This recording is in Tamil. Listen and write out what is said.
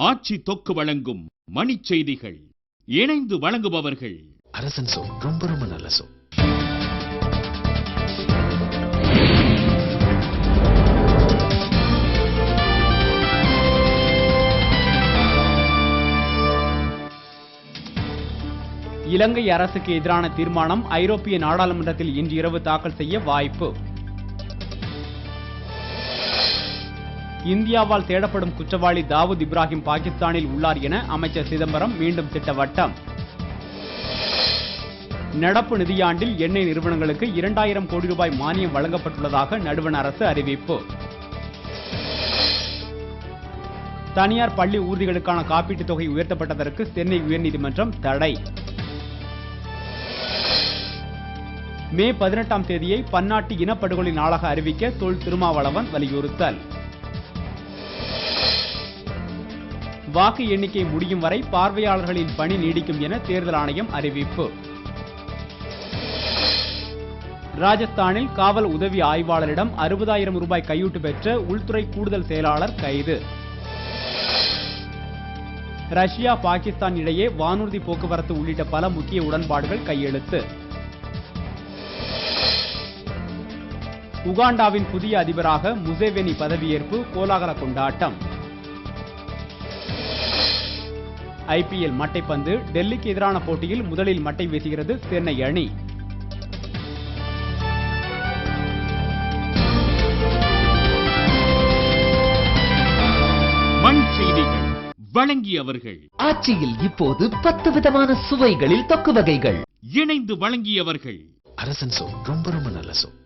ஆட்சி தொக்கு வழங்கும் மணிச் செய்திகள். இணைந்து வழங்குபவர்கள் அரசன் சோ. ரொம்ப ரொம்ப நல்ல சோ. இலங்கை அரசுக்கு எதிரான தீர்மானம் ஐரோப்பிய நாடாளுமன்றத்தில் இன்று இரவு தாக்கல் செய்ய வாய்ப்பு. இந்தியாவால் தேடப்படும் குற்றவாளி தாவூத் இப்ராஹிம் பாகிஸ்தானில் உள்ளார் என அமைச்சர் சிதம்பரம் மீண்டும் திட்டவட்டம். நடப்பு நிதியாண்டில் எண்ணெய் நிறுவனங்களுக்கு 2000 கோடி ரூபாய் மானியம் வழங்கப்பட்டுள்ளதாக நடுவண் அரசு அறிவிப்பு. தனியார் பள்ளி ஊர்திகளுக்கான காப்பீட்டுத் தொகை உயர்த்தப்பட்டதற்கு சென்னை உயர்நீதிமன்றம் தடை. மே 18ஆம் தேதியை பன்னாட்டு இனப்படுகொலை நாளாக அறிவிக்க தொல் திருமாவளவன் வலியுறுத்தல். வாக்கு எண்ணிக்கை முடியும் வரை பார்வையாளர்களின் பணி நீடிக்கும் என தேர்தல் ஆணையம் அறிவிப்பு. ராஜஸ்தானில் காவல் உதவி ஆய்வாளரிடம் 60,000 ரூபாய் கையூட்டு பெற்ற உள்துறை கூடுதல் செயலாளர் கைது. ரஷ்யா பாகிஸ்தான் இடையே வானூர்தி போக்குவரத்து உள்ளிட்ட பல முக்கிய உடன்பாடுகள் கையெழுத்து. உகாண்டாவின் புதிய அதிபராக முசேவேனி பதவியேற்பு, கோலாகல கொண்டாட்டம். ஐபிஎல் மட்டைப்பந்து, டெல்லிக்கு எதிரான போட்டியில் முதலில் மட்டை வீசுகிறது சென்னை அணி. மண் செய்திகள் வழங்கியவர்கள் ஆட்சியில் இப்போது 10 விதமான சுவைகளில் தொக்கு வகைகள். இணைந்து வழங்கியவர்கள் அரசன் சோ. ரொம்ப ரொம்ப நல்ல சோ.